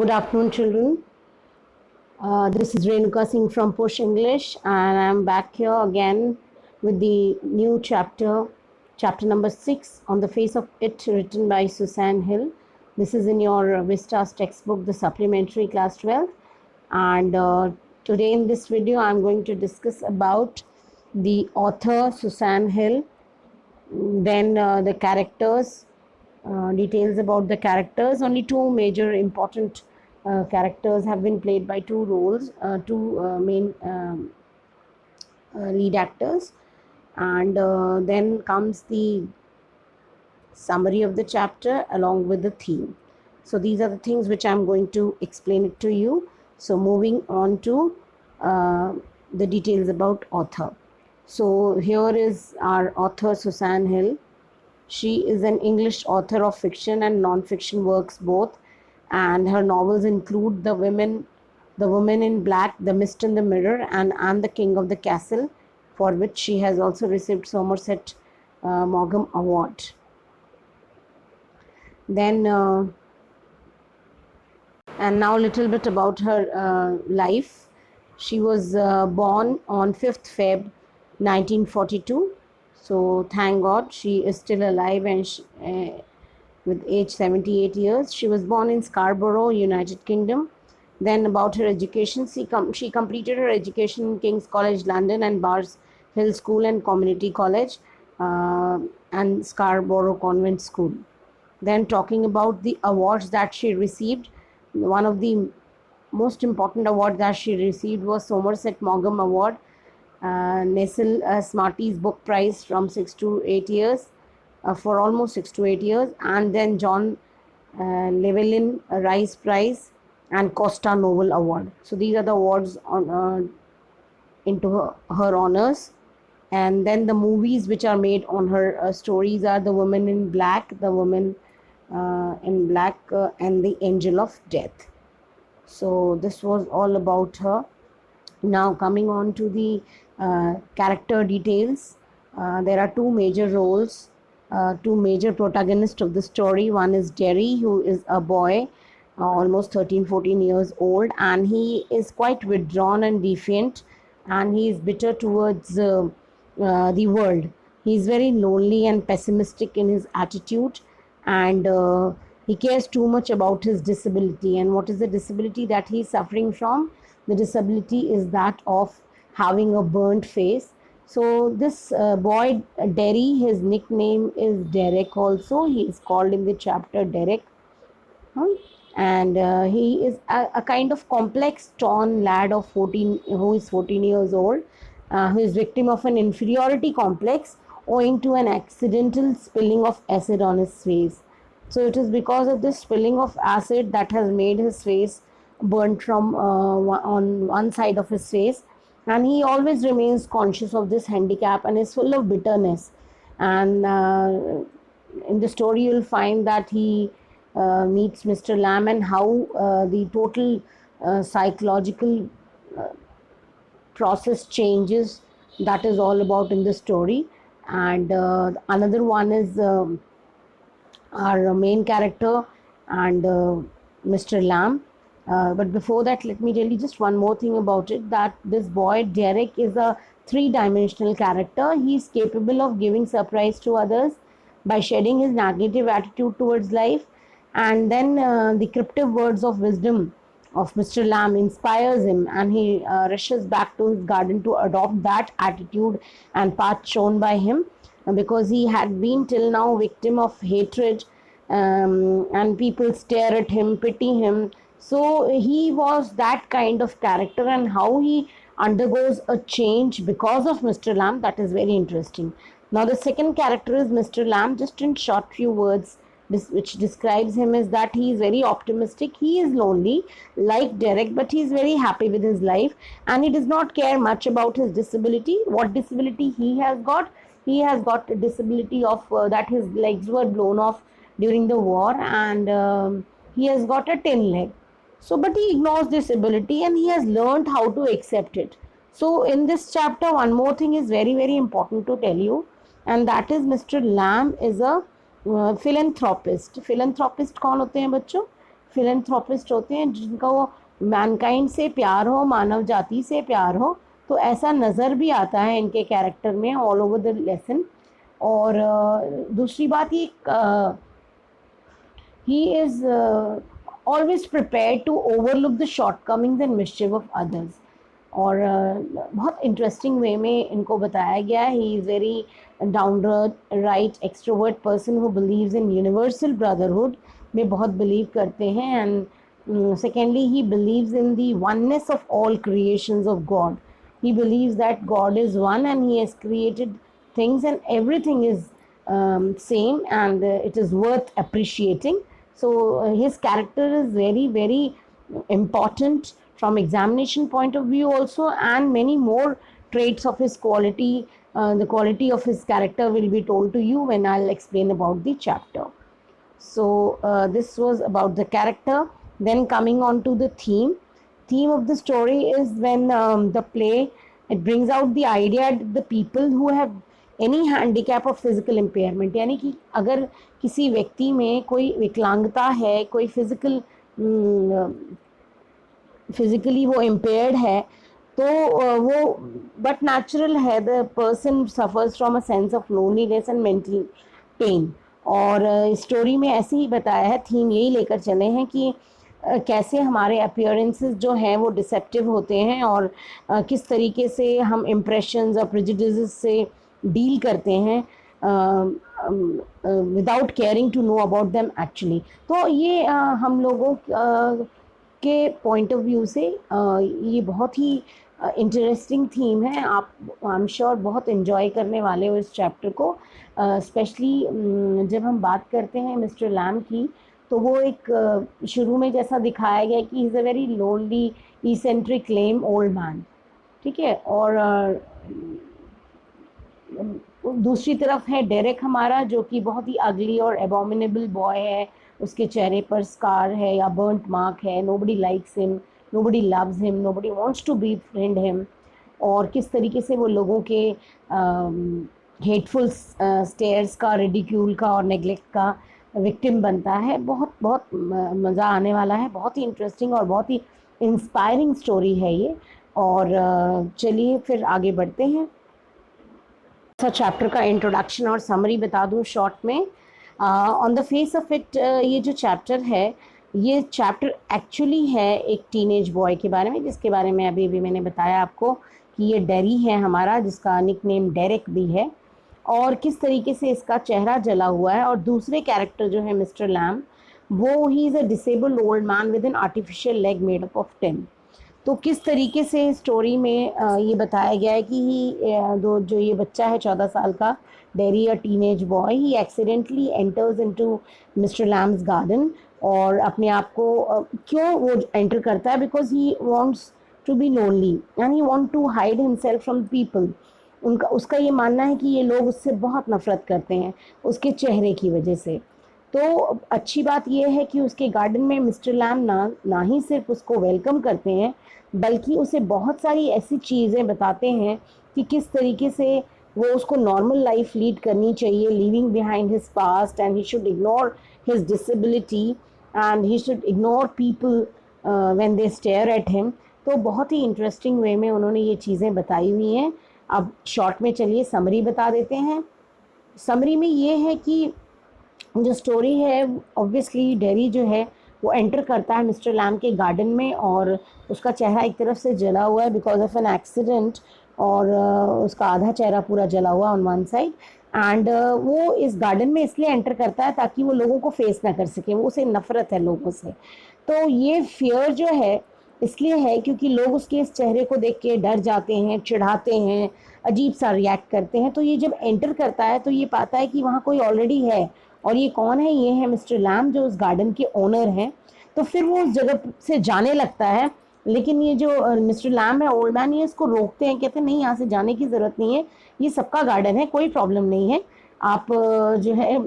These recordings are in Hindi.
Good afternoon, children. This is Renuka Singh from Push English, and I'm back here again with the new chapter, chapter number 6, On the Face of It, written by Susan Hill. This is in your Vistas textbook, the supplementary class 12. And today in this video, I'm going to discuss about the author, Susan Hill, then the characters, details about the characters. Only two major important characters have been played by two main lead actors, and then comes the summary of the chapter along with the theme. So these are the things which I'm going to explain it to you. So moving on to the details about author. So here is our author, Susan Hill. She is an English author of fiction and non-fiction works both, and her novels include The Woman in Black, The Mist in the Mirror, and The King of the Castle, for which she has also received Somerset Maugham Award. Then, and now a little bit about her life. She was born on 5th Feb 1942. So thank God she is still alive, and with age 78 years. She was born in Scarborough, United Kingdom. Then about her education, she completed her education in King's College London and Bars Hill School and Community College and Scarborough Convent School. Then talking about the awards that she received, one of the most important awards that she received was Somerset Maugham Award, Nestle Smarties Book Prize from 6 to 8 years, for almost 6 to 8 years, and then John Llewellyn Rice Prize and Costa Noble Award. So these are the awards on into her honors. And then the movies which are made on her stories are The Woman in Black, The Woman in Black, and The Angel of Death. So this was all about her. Now coming on to the character details, there are two major roles, two major protagonists of the story. One is Derry, who is a boy, almost 13-14 years old, and he is quite withdrawn and defiant, and he is bitter towards the world. He is very lonely and pessimistic in his attitude, and he cares too much about his disability. And what is the disability that he is suffering from? The disability is that of having a burnt face. So this boy Derry, his nickname is Derek also. He is called in the chapter Derek. And he is a kind of complex, torn lad of 14, who is 14 years old, who is victim of an inferiority complex owing to an accidental spilling of acid on his face. So it is because of this spilling of acid that has made his face burnt from on one side of his face, and he always remains conscious of this handicap and is full of bitterness. And in the story you'll find that he meets Mr. Lamb, and how the total psychological process changes. That is all about in the story. And another one is our main character and Mr. Lamb. But before that, let me tell you just one more thing about it, that this boy Derek is a three-dimensional character. He is capable of giving surprise to others by shedding his negative attitude towards life, and then the cryptic words of wisdom of Mr. Lamb inspires him, and he rushes back to his garden to adopt that attitude and path shown by him, because he had been till now victim of hatred, and people stare at him, pity him. So he was that kind of character, and how he undergoes a change because of Mr. Lamb, that is very interesting. Now the second character is Mr. Lamb. Just in short few words, which describes him, is that he is very optimistic. He is lonely like Derek, but he is very happy with his life, and he does not care much about his disability. What disability he has got? He has got a disability of that his legs were blown off during the war, and he has got a tin leg. So, but he ignores this ability, and he has learned how to accept it. So in this chapter, one more thing is very, very important to tell you, and that is Mr. Lamb is a philanthropist. Philanthropist कौन होते हैं बच्चों? फिलेंथ्रोपिस्ट होते हैं जिनका वो मैनकाइंड से प्यार हो, मानव जाति से प्यार हो, तो ऐसा नज़र भी आता है इनके कैरेक्टर में ऑल ओवर द लेसन। और दूसरी बात ये, he is always prepared to overlook the shortcomings and mischief of others। और बहुत इंटरेस्टिंग वे में इनको बताया गया है। He is very down right extrovert person who believes in universal brotherhood में बहुत बिलीव करते हैं। And secondly he believes in the oneness of all creations of God. he believes that God is one and he has created things and everything is same, and it is worth appreciating. So his character is very very important from examination point of view also, and many more traits of his quality, the quality of his character will be told to you when I'll explain about the chapter. So this was about the character. Then coming on to the theme of the story is when the play, it brings out the idea that the people who have any handicap of physical impairment, यानी कि अगर किसी व्यक्ति में कोई विकलांगता है, कोई फिजिकली वो इम्पेयर्ड है, तो वो बट नेचुरल है, the person suffers from a sense of loneliness and mental pen. और स्टोरी में ऐसे ही बताया है, थीम यही लेकर चले हैं कि कैसे हमारे अपीयरेंसेस जो हैं वो डिसेप्टिव होते हैं, और किस तरीके से हम इम्प्रेशंस और प्रेजुडिसेस से डील करते हैं without caring to know about them actually. तो ये हम लोगों के पॉइंट ऑफ व्यू से ये बहुत ही इंटरेस्टिंग थीम है। आप आई एम श्योर बहुत इन्जॉय करने वाले हो इस चैप्टर को। स्पेशली जब हम बात करते हैं मिस्टर लैम की, तो वो एक शुरू में जैसा दिखाया गया कि is a very lonely eccentric lame old man, ठीक है। और दूसरी तरफ है डेरेक हमारा, जो कि बहुत ही अगली और एबॉमिनेबल बॉय है। उसके चेहरे पर स्कार है या बर्नट मार्क है। Nobody likes him, nobody loves him, nobody wants to be friend him. और किस तरीके से वो लोगों के हेटफुल स्टेयर्स का, रिडिक्यूल का और नेग्लेक्ट का विक्टिम बनता है। बहुत बहुत मज़ा आने वाला है। बहुत ही इंटरेस्टिंग और बहुत ही इंस्पायरिंग स्टोरी है ये। और चलिए फिर आगे बढ़ते हैं। चैप्टर का इंट्रोडक्शन और समरी बता दूं शॉर्ट में। On the face of it, ये जो चैप्टर है, ये चैप्टर एक्चुअली है एक टीनेज बॉय के बारे में, जिसके बारे में अभी मैंने बताया आपको कि ये डेरी है हमारा, जिसका निक नेम डेरेक भी है। और किस तरीके से इसका चेहरा जला हुआ है। और दूसरे कैरेक्टर जो है मिस्टर लैम, वो he is a disabled old man with an artificial leg made up of tin. तो किस तरीके से स्टोरी में ये बताया गया है कि जो ये बच्चा है 14 साल का, Derry a teenage boy, he accidentally enters into mister Lamb's garden. और अपने आप को क्यों वो एंटर करता है, because he wants to be lonely and he want to hide himself from people. उसका ये मानना है कि ये लोग उससे बहुत नफरत करते हैं उसके चेहरे की वजह से। तो अच्छी बात यह है कि उसके गार्डन में मिस्टर लैम ना ही सिर्फ उसको वेलकम करते हैं, बल्कि उसे बहुत सारी ऐसी चीज़ें बताते हैं कि किस तरीके से वो उसको नॉर्मल लाइफ लीड करनी चाहिए, leaving behind his past, and he should ignore his disability and he should ignore people when they stare at him. तो बहुत ही इंटरेस्टिंग वे में उन्होंने ये चीज़ें बताई हुई हैं। अब शॉर्ट में चलिए समरी बता देते हैं। समरी में ये है कि जो स्टोरी है, ऑब्वियसली डेरी जो है वो एंटर करता है मिस्टर लैम के गार्डन में, और उसका चेहरा एक तरफ से जला हुआ है बिकॉज ऑफ एन एक्सीडेंट, और उसका आधा चेहरा पूरा जला हुआ ऑन वन साइड। एंड वो इस गार्डन में इसलिए एंटर करता है ताकि वो लोगों को फेस ना कर सके, वो उसे नफरत है लोगों से। तो ये फियर जो है इसलिए है क्योंकि लोग उसके इस चेहरे को देख के डर जाते हैं, चिढ़ाते हैं, अजीब सा रिएक्ट करते हैं। तो ये जब एंटर करता है तो ये पाता है कि वहाँ कोई ऑलरेडी है, और ये कौन है, ये है मिस्टर लैम जो उस गार्डन के ओनर हैं। तो फिर वो उस जगह से जाने लगता है, लेकिन ये जो मिस्टर लैम है, ओल्ड मैन, ये इसको रोकते हैं, कहते हैं नहीं, यहाँ से जाने की ज़रूरत नहीं है, ये सबका गार्डन है, कोई प्रॉब्लम नहीं है, आप जो है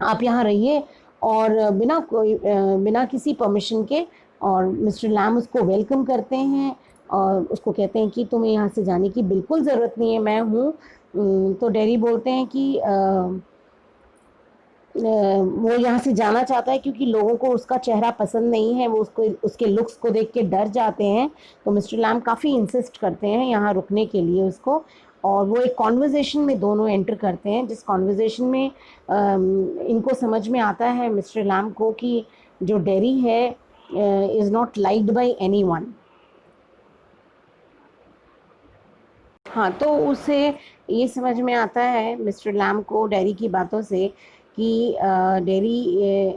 आप यहाँ रहिए। और बिना किसी परमिशन के, और मिस्टर लैम उसको वेलकम करते हैं और उसको कहते हैं कि तुम्हें यहाँ से जाने की बिल्कुल ज़रूरत नहीं है, मैं हूँ। तो डेरी बोलते हैं कि वो यहाँ से जाना चाहता है क्योंकि लोगों को उसका चेहरा पसंद नहीं है, वो उसको उसके लुक्स को देख के डर जाते हैं। तो मिस्टर लैम काफ़ी इंसिस्ट करते हैं यहाँ रुकने के लिए उसको, और वो एक कॉन्वर्जेशन में दोनों एंटर करते हैं, जिस कॉन्वर्जेशन में इनको समझ में आता है मिस्टर लैम को कि जो डेरी है is not liked by anyone. हाँ, तो उसे ये समझ में आता है मिस्टर लैम को डेरी की बातों से कि Derry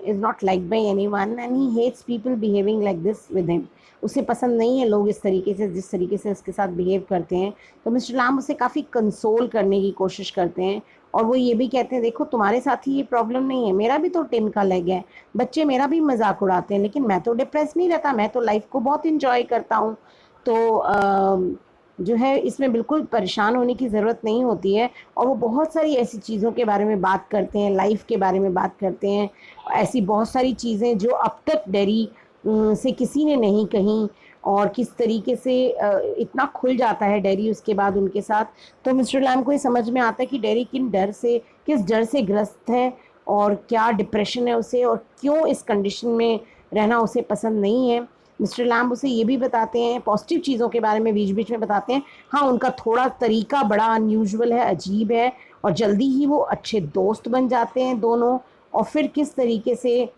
is not like by anyone and he hates people behaving like this with him. उसे पसंद नहीं है लोग इस तरीके से, जिस तरीके से उसके साथ बिहेव करते हैं। तो मिस्टर लैम उसे काफ़ी कंसोल करने की कोशिश करते हैं, और वो ये भी कहते हैं देखो तुम्हारे साथ ही ये प्रॉब्लम नहीं है, मेरा भी तो टिन का लेग है, बच्चे मेरा भी मजाक उड़ाते हैं, लेकिन मैं तो डिप्रेस नहीं रहता, मैं तो लाइफ को बहुत इंजॉय करता हूँ। तो जो है इसमें बिल्कुल परेशान होने की ज़रूरत नहीं होती है। और वो बहुत सारी ऐसी चीज़ों के बारे में बात करते हैं, लाइफ के बारे में बात करते हैं, ऐसी बहुत सारी चीज़ें जो अब तक डेरी से किसी ने नहीं कहीं, और किस तरीके से इतना खुल जाता है डेरी उसके बाद उनके साथ। तो मिस्टर लैम को ये समझ में आता है कि डेरी किस डर से ग्रस्त है, और क्या डिप्रेशन है उसे, और क्यों इस कंडीशन में रहना उसे पसंद नहीं है। मिस्टर लैम्ब उसे ये भी बताते हैं, पॉजिटिव चीज़ों के बारे में बीच बीच में बताते हैं। हाँ, उनका थोड़ा तरीका बड़ा अनयूजुअल है, अजीब है, और जल्दी ही वो अच्छे दोस्त बन जाते हैं दोनों। और फिर किस तरीके से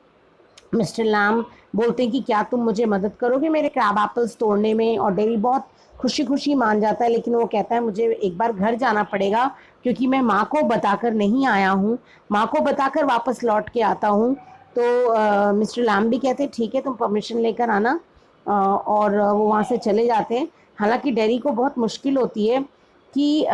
मिस्टर लैम्ब बोलते हैं कि क्या तुम मुझे मदद करोगे मेरे क्रैब एप्पल्स तोड़ने में, और डेरी बहुत खुशी खुशी मान जाता है, लेकिन वो कहता है मुझे एक बार घर जाना पड़ेगा क्योंकि मैं माँ को बताकर नहीं आया हूँ, माँ को बताकर वापस लौट के आता हूँ। तो मिस्टर लैम्ब भी कहते हैं ठीक है तुम परमिशन लेकर आना, और वो वहाँ से चले जाते हैं। हालांकि डेरी को बहुत मुश्किल होती है कि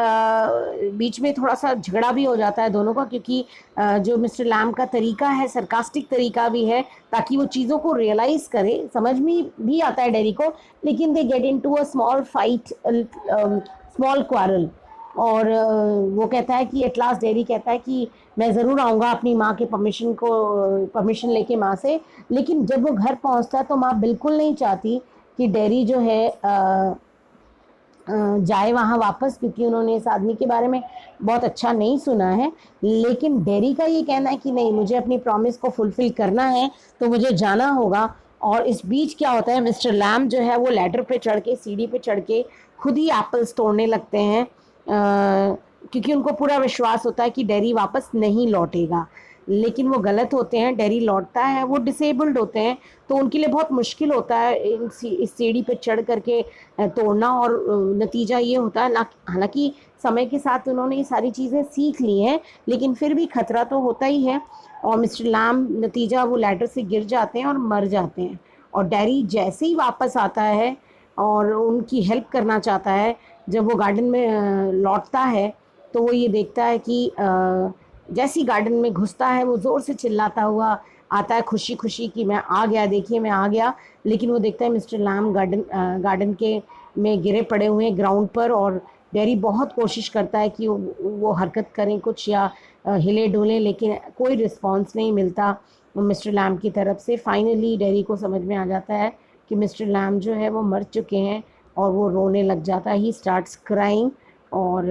बीच में थोड़ा सा झगड़ा भी हो जाता है दोनों का, क्योंकि जो मिस्टर लैम्ब का तरीका है सरकास्टिक तरीका भी है, ताकि वो चीज़ों को रियलाइज़ करे, समझ में भी आता है डेरी को, लेकिन they get into a small fight, small quarrel. और वो कहता है कि एट लास्ट डेरी कहता है कि मैं ज़रूर आऊँगा अपनी माँ के परमिशन लेके माँ से। लेकिन जब वो घर पहुँचता है तो माँ बिल्कुल नहीं चाहती कि डेरी जो है जाए वहाँ वापस, क्योंकि उन्होंने इस आदमी के बारे में बहुत अच्छा नहीं सुना है। लेकिन डेरी का ये कहना है कि नहीं, मुझे अपनी प्रॉमिस को फुलफिल करना है, तो मुझे जाना होगा। और इस बीच क्या होता है, मिस्टर लैम जो है वो लैडर पे चढ़ के, सीढ़ी पे चढ़ के खुद ही एप्पल्स तोड़ने लगते हैं, क्योंकि उनको पूरा विश्वास होता है कि डेरी वापस नहीं लौटेगा। लेकिन वो गलत होते हैं, डेरी लौटता है, वो डिसेबल्ड होते हैं, तो उनके लिए बहुत मुश्किल होता है इस सीढ़ी पे चढ़ करके तोड़ना। और नतीजा ये होता है ना, हालांकि समय के साथ उन्होंने ये सारी चीज़ें सीख ली हैं, लेकिन फिर भी खतरा तो होता ही है। और मिस्टर लैम नतीजा वो लैडर से गिर जाते हैं और मर जाते हैं। और डैरी जैसे ही वापस आता है और उनकी हेल्प करना चाहता है, जब वो गार्डन में लौटता है, तो वो ये देखता है कि जैसी गार्डन में घुसता है वो ज़ोर से चिल्लाता हुआ आता है, खुशी खुशी कि मैं आ गया, देखिए मैं आ गया। लेकिन वो देखता है मिस्टर लैम गार्डन के में गिरे पड़े हुए हैं ग्राउंड पर, और डेरी बहुत कोशिश करता है कि वो हरकत करें कुछ, या हिले डुलें, लेकिन कोई रिस्पॉन्स नहीं मिलता मिस्टर लैम की तरफ से। फाइनली डेरी को समझ में आ जाता है कि मिस्टर लैम जो है वो मर चुके हैं, और वो रोने लग जाता है, ही स्टार्ट्स क्राइंग। और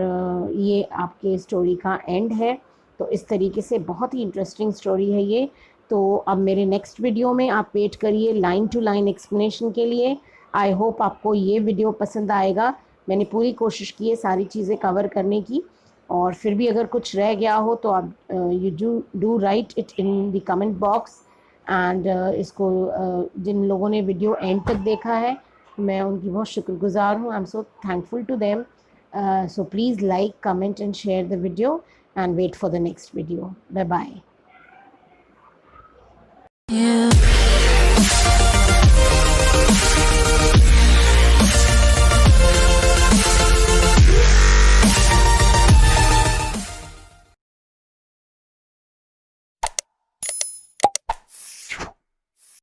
ये आपके स्टोरी का एंड है। तो इस तरीके से बहुत ही इंटरेस्टिंग स्टोरी है ये। तो अब मेरे नेक्स्ट वीडियो में आप वेट करिए लाइन टू लाइन एक्सप्लेनेशन के लिए। आई होप आपको ये वीडियो पसंद आएगा। मैंने पूरी कोशिश की है सारी चीज़ें कवर करने की, और फिर भी अगर कुछ रह गया हो तो आप you do right it in the comment box. And इसको जिन लोगों ने वीडियो एंड तक देखा है, मैं उनकी बहुत शुक्रगुजार हूँ। I am so thankful to them. So please like, comment and share the video, and wait for the next video. Bye bye. You